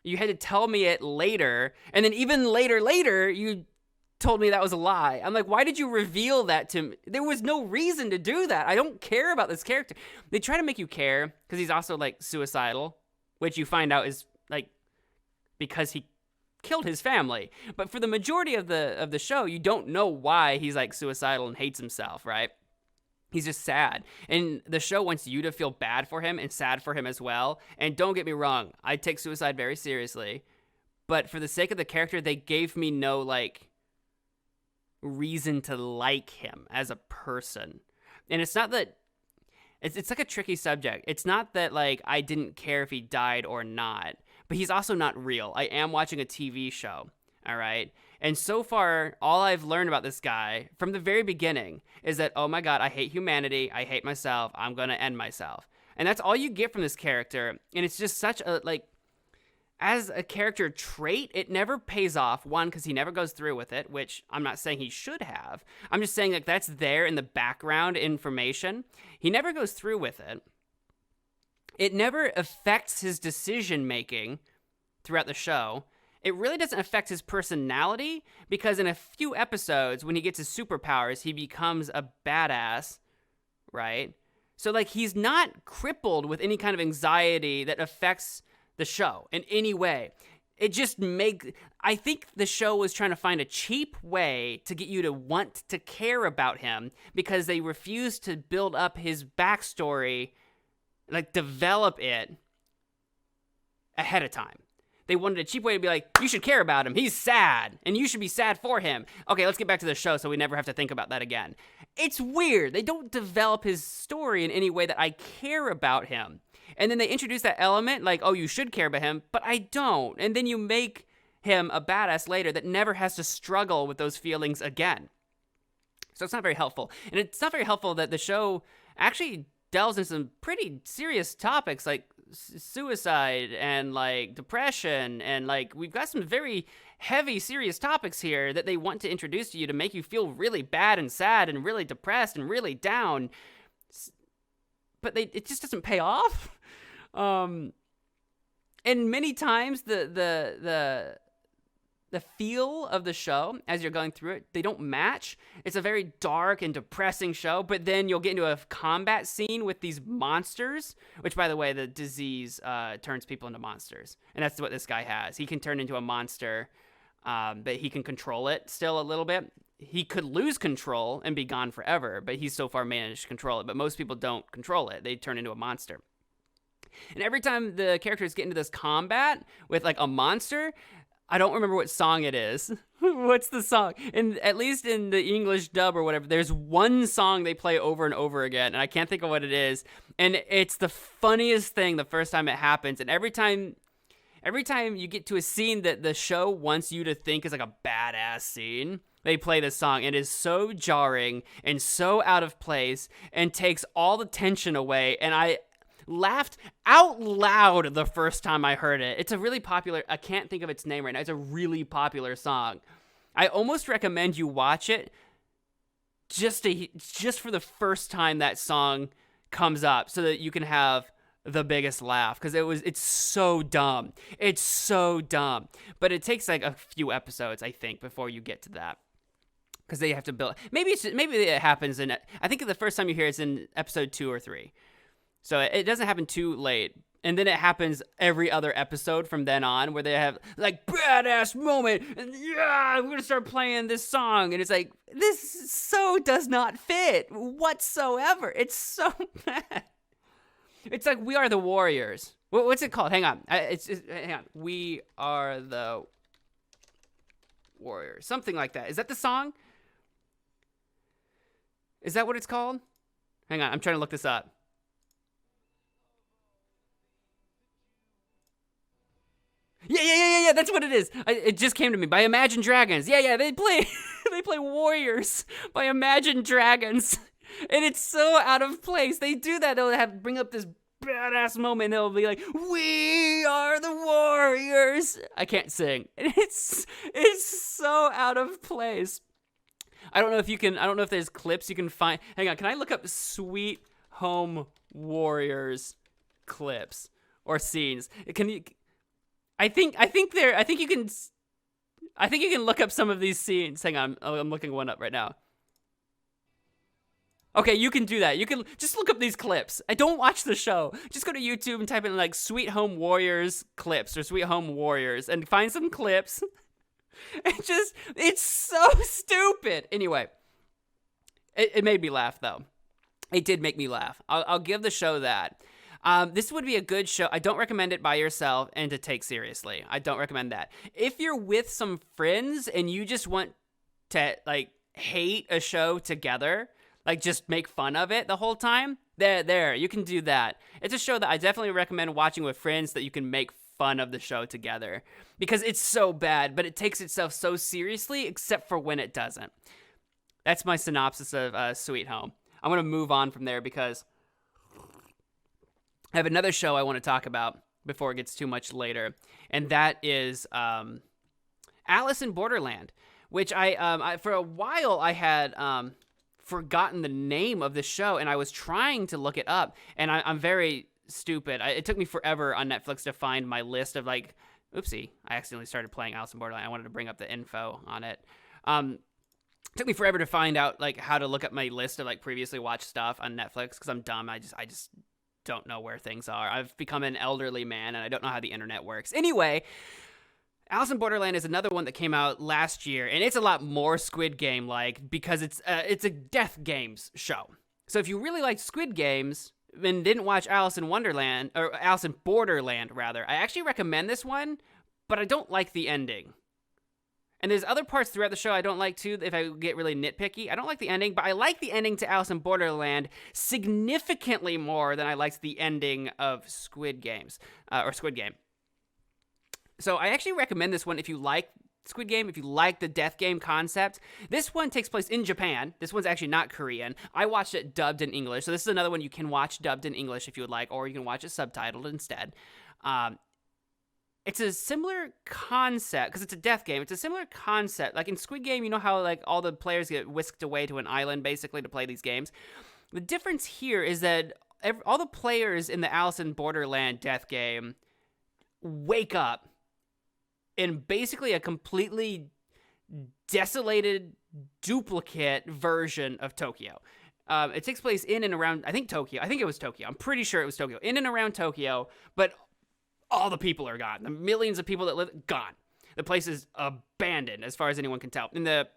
You had to tell me it later. And then even later, you told me that was a lie. I'm like, why did you reveal that to me? There was no reason to do that. I don't care about this character. They try to make you care because he's also like suicidal, which you find out is like because he killed his family. But for the majority of the show, you don't know why he's like suicidal and hates himself, right? He's just sad. And the show wants you to feel bad for him and sad for him as well. And don't get me wrong, I take suicide very seriously. But for the sake of the character, they gave me no like reason to like him as a person. And it's not that it's like a tricky subject. It's not that like I didn't care if he died or not, but he's also not real. I am watching a TV show, all right? And so far, all I've learned about this guy from the very beginning is that, oh my God, I hate humanity, I hate myself, I'm gonna end myself. And that's all you get from this character. And it's just such a like, as a character trait, it never pays off. One, because he never goes through with it, which I'm not saying he should have. I'm just saying like that's there in the background information. He never goes through with it. It never affects his decision making throughout the show. It really doesn't affect his personality because in a few episodes, when he gets his superpowers, he becomes a badass, right? So like he's not crippled with any kind of anxiety that affects the show in any way. It just I think the show was trying to find a cheap way to get you to want to care about him because they refused to build up his backstory, like develop it ahead of time. They wanted a cheap way to be like, you should care about him. He's sad, and you should be sad for him. Okay, let's get back to the show so we never have to think about that again. It's weird. They don't develop his story in any way that I care about him. And then they introduce that element, like, oh, you should care about him, but I don't. And then you make him a badass later that never has to struggle with those feelings again. So it's not very helpful. And it's not very helpful that the show actually delves into some pretty serious topics like suicide and like depression. And like we've got some very heavy, serious topics here that they want to introduce to you to make you feel really bad and sad and really depressed and really down. But it just doesn't pay off. And many times the feel of the show as you're going through it, they don't match. It's a very dark and depressing show, but then you'll get into a combat scene with these monsters, which by the way, the disease turns people into monsters. And that's what this guy has. He can turn into a monster, but he can control it still a little bit. He could lose control and be gone forever, but he's so far managed to control it. But most people don't control it. They turn into a monster. And every time the characters get into this combat with like a monster, I don't remember what song it is. What's the song? And at least in the English dub or whatever, there's one song they play over and over again, and I can't think of what it is. And it's the funniest thing the first time it happens. And every time you get to a scene that the show wants you to think is like a badass scene, they play this song. It is so jarring and so out of place and takes all the tension away. And I laughed out loud the first time I heard it. It's a really popular, I can't think of its name right now. It's a really popular song. I almost recommend you watch it just for the first time that song comes up so that you can have the biggest laugh because it's so dumb. It's so dumb. But it takes like a few episodes, I think, before you get to that. Because they have to build. Maybe it happens in. I think the first time you hear it's in episode 2 or 3, so it doesn't happen too late. And then it happens every other episode from then on, where they have like badass moment, and yeah, we're gonna start playing this song, and it's like this so does not fit whatsoever. It's so bad. It's like We Are the Warriors. What's it called? Hang on. Hang on. We Are the Warriors. Something like that. Is that the song? Is that what it's called? Hang on, I'm trying to look this up. Yeah, that's what it is. It just came to me. By Imagine Dragons. Yeah, they play they play Warriors by Imagine Dragons. And it's so out of place. They do that. They'll bring up this badass moment. And they'll be like, "We are the warriors." I can't sing. And it's so out of place. I don't know if there's clips you can find. Hang on, can I look up Sweet Home Warriors clips or scenes? I think you can. I think you can look up some of these scenes. Hang on, I'm looking one up right now. Okay, you can do that. You can just look up these clips. I don't watch the show. Just go to YouTube and type in like Sweet Home Warriors clips or Sweet Home Warriors and find some clips. It's so stupid. Anyway, it made me laugh though. It did make me laugh. I'll give the show that. This would be a good show. I don't recommend it by yourself and to take seriously. I don't recommend that. If you're with some friends and you just want to like hate a show together, like just make fun of it the whole time, there, you can do that. It's a show that I definitely recommend watching with friends that you can make fun of the show together because it's so bad, but it takes itself so seriously except for when it doesn't. That's my synopsis of Sweet Home. I'm going to move on from there because I have another show I want to talk about before it gets too much later, and that is Alice in Borderland, which I for a while I had forgotten the name of the show, and I was trying to look it up, and I'm very stupid. It took me forever on Netflix to find my list of like, oopsie, I accidentally started playing Alice in Borderland. I wanted to bring up the info on it. It took me forever to find out like how to look up my list of like previously watched stuff on Netflix because I'm dumb. I just don't know where things are. I've become an elderly man, and I don't know how the internet works. Anyway, Alice in Borderland is another one that came out last year, and it's a lot more Squid Game-like because it's a death games show. So if you really liked Squid Games and didn't watch Alice in Wonderland, or Alice in Borderland, rather, I actually recommend this one, but I don't like the ending. And there's other parts throughout the show I don't like, too, if I get really nitpicky. I don't like the ending, but I like the ending to Alice in Borderland significantly more than I liked the ending of Squid Games, or Squid Game. So I actually recommend this one if you like Squid Game, if you like the death game concept. This one takes place in Japan. This one's actually not Korean. I watched it dubbed in English. So this is another one you can watch dubbed in English if you would like, or you can watch it subtitled instead. It's a similar concept, because it's a death game. It's a similar concept. Like in Squid Game, you know how like all the players get whisked away to an island, basically, to play these games? The difference here is that all the players in the Alice in Borderland death game wake up in basically a completely desolated duplicate version of Tokyo. It takes place in and around, I think Tokyo. I think it was Tokyo. I'm pretty sure it was Tokyo. In and around Tokyo, but all the people are gone. The millions of people that live, gone. The place is abandoned, as far as anyone can tell. And the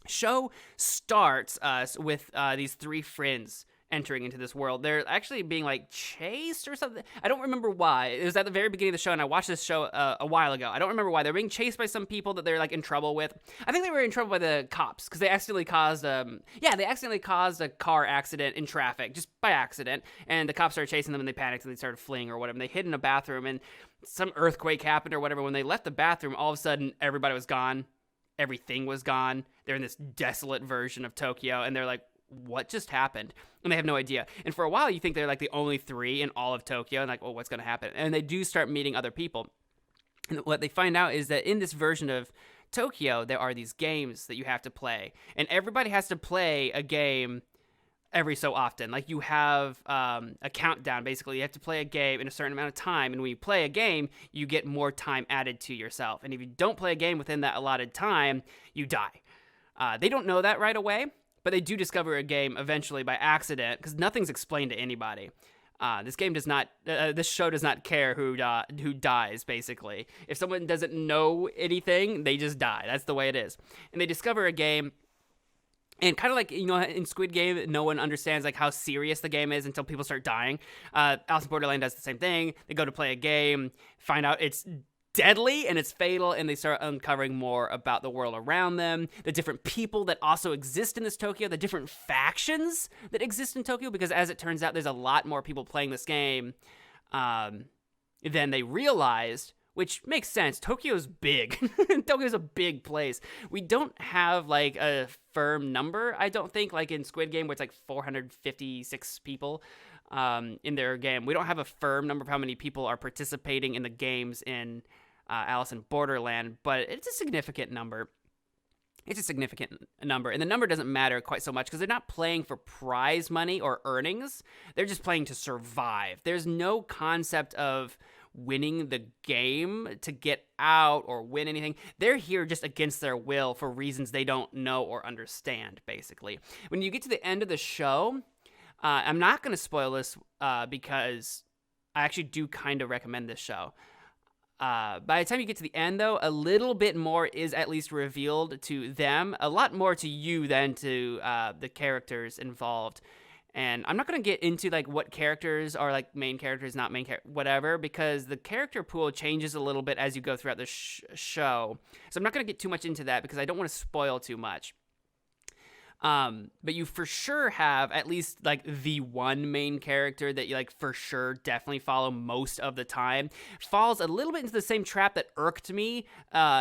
show starts with these three friends entering into this world. They're actually being like chased or something. I don't remember why. It was at the very beginning of the show, and I watched this show a while ago. I don't remember why. They're being chased by some people that they're like in trouble with. I think they were in trouble by the cops because they accidentally caused a car accident in traffic just by accident, and the cops started chasing them, and they panicked and they started fleeing or whatever. And they hid in a bathroom, and some earthquake happened or whatever. When they left the bathroom, all of a sudden everybody was gone. Everything was gone. They're in this desolate version of Tokyo, and they're like, what just happened? And they have no idea. And for a while, you think they're like the only three in all of Tokyo, and like, well, what's going to happen? And they do start meeting other people. And what they find out is that in this version of Tokyo, there are these games that you have to play. And everybody has to play a game every so often. Like you have a countdown, basically. You have to play a game in a certain amount of time. And when you play a game, you get more time added to yourself. And if you don't play a game within that allotted time, you die. They don't know that right away. But they do discover a game eventually by accident because nothing's explained to anybody. This show does not care who dies, basically. If someone doesn't know anything, they just die. That's the way it is. And they discover a game, and kind of like, you know, in Squid Game, no one understands like how serious the game is until people start dying. Alice in Borderland does the same thing. They go to play a game, find out it's deadly and it's fatal, and they start uncovering more about the world around them, the different people that also exist in this Tokyo, the different factions that exist in Tokyo, because as it turns out, there's a lot more people playing this game than they realized, which makes sense. Tokyo's big. Tokyo's a big place. We don't have like a firm number, I don't think, like in Squid Game where it's like 456 people in their game. We don't have a firm number of how many people are participating in the games in Alice in Borderland, but it's a significant number. It's a significant number, and the number doesn't matter quite so much because they're not playing for prize money or earnings. They're just playing to survive. There's no concept of winning the game to get out or win anything. They're here just against their will for reasons they don't know or understand, basically. When you get to the end of the show, I'm not going to spoil this because I actually do kind of recommend this show. By the time you get to the end, though, a little bit more is at least revealed to them, a lot more to you than to the characters involved. And I'm not going to get into like what characters are like main characters, not main character, whatever, because the character pool changes a little bit as you go throughout the show. So I'm not going to get too much into that because I don't want to spoil too much. But you for sure have at least like the one main character that you like for sure definitely follow most of the time. Falls a little bit into the same trap that irked me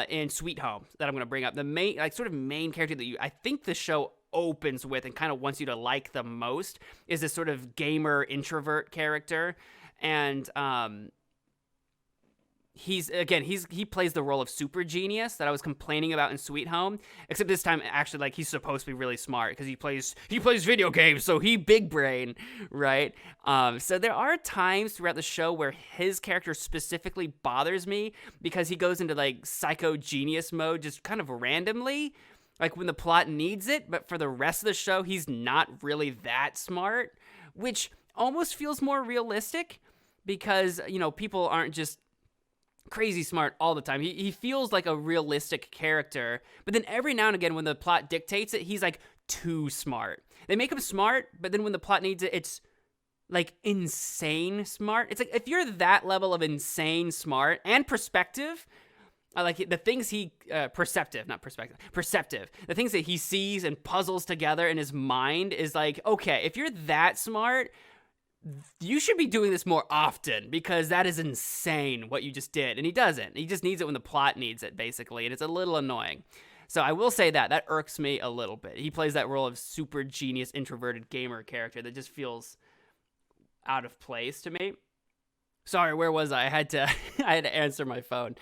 in Sweet Home that I'm going to bring up. The main, like sort of main character that I think the show opens with and kind of wants you to like the most is this sort of gamer introvert character. And he plays the role of super genius that I was complaining about in Sweet Home, except this time actually like he's supposed to be really smart because he plays video games, so he big brain, right? So there are times throughout the show where his character specifically bothers me because he goes into like psycho genius mode just kind of randomly, like when the plot needs it, but for the rest of the show he's not really that smart, which almost feels more realistic because, you know, people aren't just crazy smart all the time. He feels like a realistic character, but then every now and again when the plot dictates it, he's like too smart. They make him smart, but then when the plot needs it, it's like insane smart. It's like if you're that level of insane smart and perspective, like the things perceptive. The things that he sees and puzzles together in his mind is like, okay, if you're that smart, you should be doing this more often because that is insane what you just did. And he doesn't. He just needs it when the plot needs it, basically. And it's a little annoying. So I will say that irks me a little bit. He plays that role of super genius, introverted gamer character that just feels out of place to me. Sorry, where was I? I had to answer my phone.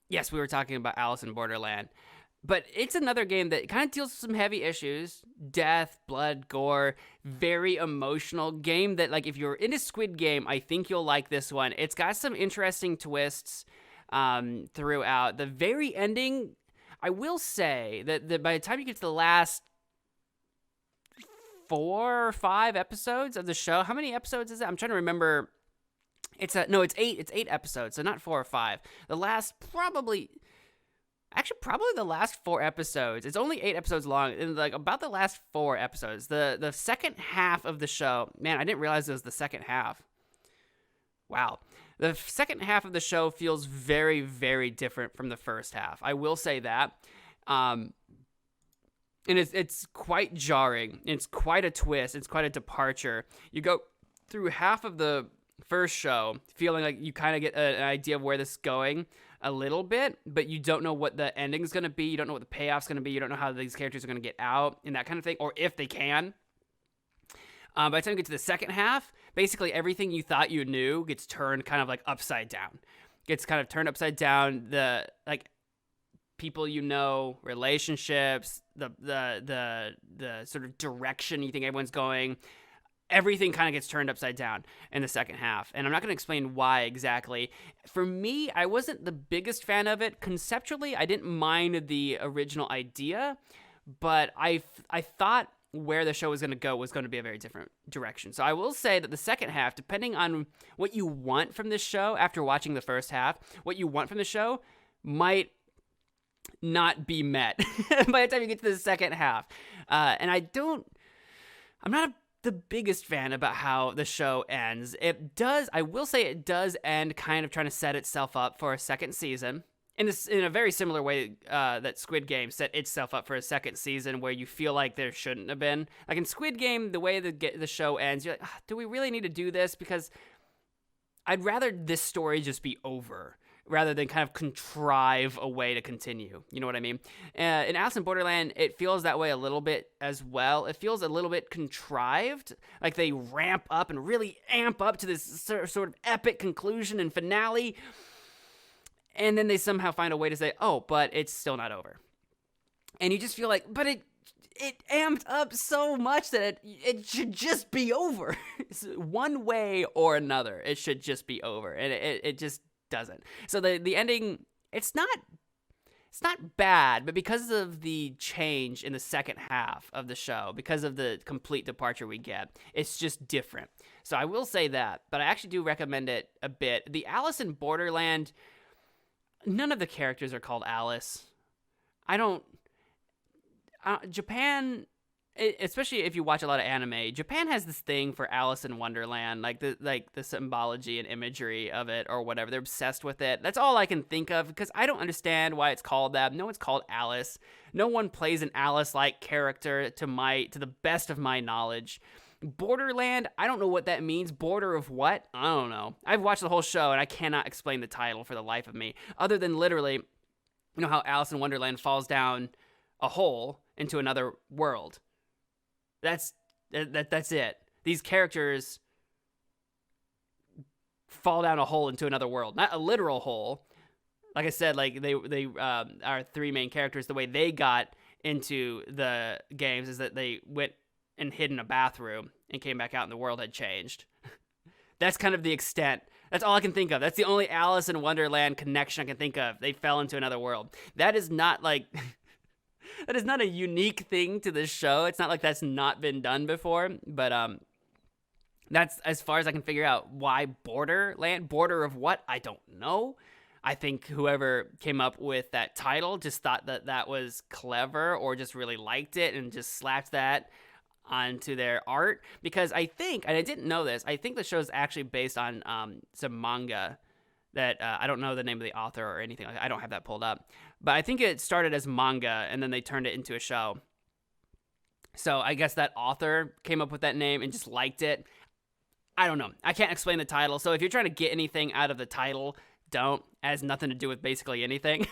Yes, we were talking about Alice in Borderland. But it's another game that kind of deals with some heavy issues. Death, blood, gore, very emotional game that, like, if you're into Squid Game, I think you'll like this one. It's got some interesting twists throughout. The very ending, I will say that by the time you get to the last 4 or 5 episodes of the show, how many episodes is that? I'm trying to remember. It's 8 episodes, so not 4 or 5. The last probably the last 4 episodes. It's only 8 episodes long, and like about the last 4 episodes. The second half of the show, man, I didn't realize it was the second half. Wow. The second half of the show feels very, very different from the first half. I will say that. And it's quite jarring. It's quite a twist. It's quite a departure. You go through half of the first show feeling like you kind of get an idea of where this is going a little bit, but you don't know what the ending's going to be. You don't know what the payoff's going to be. You don't know how these characters are going to get out and that kind of thing, or if they can. By the time you get to the second half, basically everything you thought you knew gets turned kind of like upside down. Gets kind of turned upside down. The like people you know, relationships, the sort of direction you think everyone's going, everything kind of gets turned upside down in the second half. And I'm not going to explain why exactly. For me, I wasn't the biggest fan of it. Conceptually, I didn't mind the original idea, but I thought where the show was going to be a very different direction. So I will say that the second half, depending on what you want from this show after watching the first half, what you want from the show might not be met by the time you get to the second half. And I'm not the biggest fan about how the show ends. I will say it does end kind of trying to set itself up for a second season in a very similar way that Squid Game set itself up for a second season, where you feel like there shouldn't have been. Like in Squid Game, the way the show ends, you're like, do we really need to do this? Because I'd rather this story just be over rather than kind of contrive a way to continue. You know what I mean? In Alice in Borderland, it feels that way a little bit as well. It feels a little bit contrived, like they ramp up and really amp up to this sort of epic conclusion and finale, and then they somehow find a way to say, oh, but it's still not over. And you just feel like, but it amped up so much that it should just be over. One way or another, it should just be over, and it just doesn't. So the ending, it's not bad, but because of the change in the second half of the show, because of the complete departure we get, it's just different. So I will say that, but I actually do recommend it a bit. The Alice in Borderland, none of the characters are called Alice. Japan, especially if you watch a lot of anime, Japan has this thing for Alice in Wonderland, like the symbology and imagery of it or whatever. They're obsessed with it. That's all I can think of, because I don't understand why it's called that. No one's called Alice. No one plays an Alice-like character to the best of my knowledge. Borderland, I don't know what that means. Border of what? I don't know. I've watched the whole show and I cannot explain the title for the life of me, other than literally, you know how Alice in Wonderland falls down a hole into another world. That's it. These characters fall down a hole into another world, not a literal hole. Like I said, like they our three main characters, the way they got into the games is that they went and hid in a bathroom and came back out and the world had changed. That's kind of the extent. That's all I can think of. That's the only Alice in Wonderland connection I can think of. They fell into another world. That is not like that is not a unique thing to this show. It's not like that's not been done before, but that's as far as I can figure out. Why Borderland? Border of what? I don't know. I think whoever came up with that title just thought that was clever, or just really liked it and just slapped that onto their art. Because I think, and I didn't know this, I think the show is actually based on some manga that I don't know the name of the author or anything. I don't have that pulled up. But I think it started as manga, and then they turned it into a show. So I guess that author came up with that name and just liked it. I don't know. I can't explain the title. So if you're trying to get anything out of the title, don't. It has nothing to do with basically anything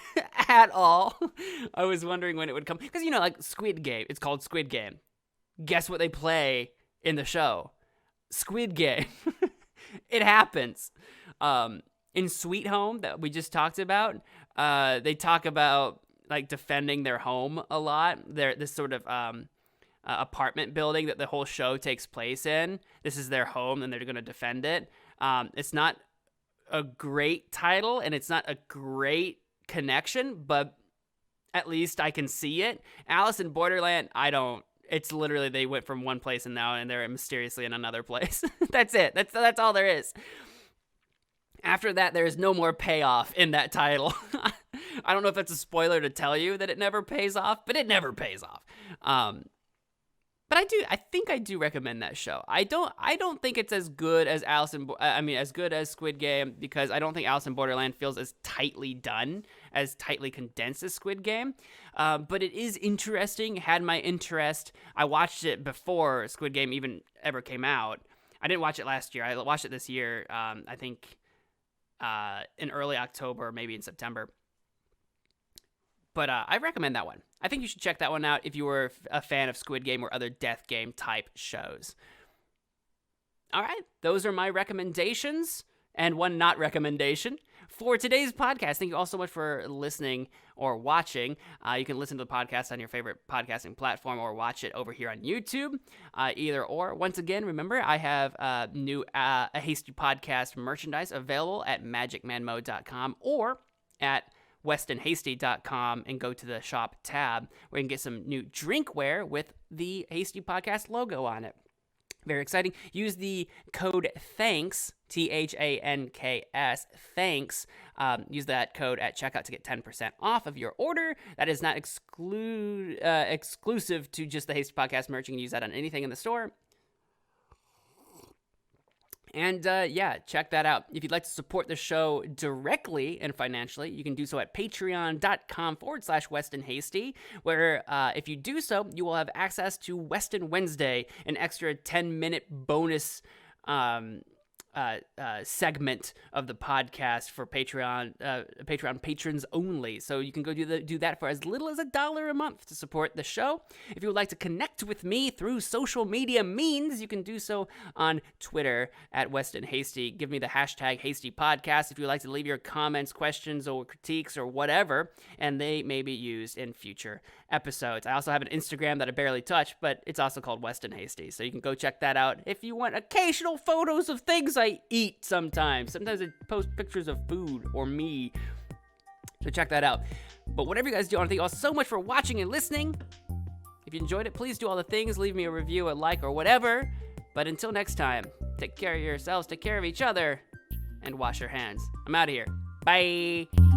at all. I was wondering when it would come. Because, you know, like Squid Game. It's called Squid Game. Guess what they play in the show? Squid Game. It happens. In Sweet Home that we just talked about, they talk about like defending their home a lot. They're this sort of apartment building that the whole show takes place in. This is their home, and they're going to defend it. It's not a great title, and it's not a great connection, but at least I can see it. Alice in Borderland, I don't. It's literally they went from one place and they're mysteriously in another place. That's it. That's all there is. After that, there is no more payoff in that title. I don't know if that's a spoiler to tell you that it never pays off, but it never pays off. But I think I do recommend that show. I don't think it's as good as as good as Squid Game, because I don't think Alice in Borderland feels as tightly done, as tightly condensed as Squid Game. But it is interesting, had my interest. I watched it before Squid Game even ever came out. I didn't watch it last year. I watched it this year, I think in early October, maybe in September. But I recommend that one. I think you should check that one out if you were a fan of Squid Game or other death game type shows. All right, those are my recommendations, and one not recommendation for today's podcast. Thank you all so much for listening or watching. You can listen to the podcast on your favorite podcasting platform or watch it over here on YouTube, either or. Once again, remember, I have new A Hasty Podcast merchandise available at magicmanmode.com or at westonhasty.com, and go to the shop tab where you can get some new drinkware with the Hasty Podcast logo on it. Very exciting. Use the code THANKS, THANKS, THANKS. Use that code at checkout to get 10% off of your order. That is not exclusive to just the Hasty Podcast merch. You can use that on anything in the store. And check that out. If you'd like to support the show directly and financially, you can do so at patreon.com/Weston Hasty, where if you do so, you will have access to Weston Wednesday, an extra 10-minute bonus segment of the podcast for Patreon patrons only. So you can go do that for as little as $1 a month to support the show. If you would like to connect with me through social media means, you can do so on Twitter at Weston Hasty. Give me the hashtag Hasty Podcast if you would like to leave your comments, questions, or critiques or whatever, and they may be used in future episodes. I also have an Instagram that I barely touch, but it's also called Weston Hasty. So you can go check that out if you want occasional photos of things I eat sometimes. Sometimes I post pictures of food or me. So check that out. But whatever you guys do, I want to thank you all so much for watching and listening. If you enjoyed it, please do all the things. Leave me a review, a like, or whatever. But until next time, take care of yourselves, take care of each other, and wash your hands. I'm out of here. Bye.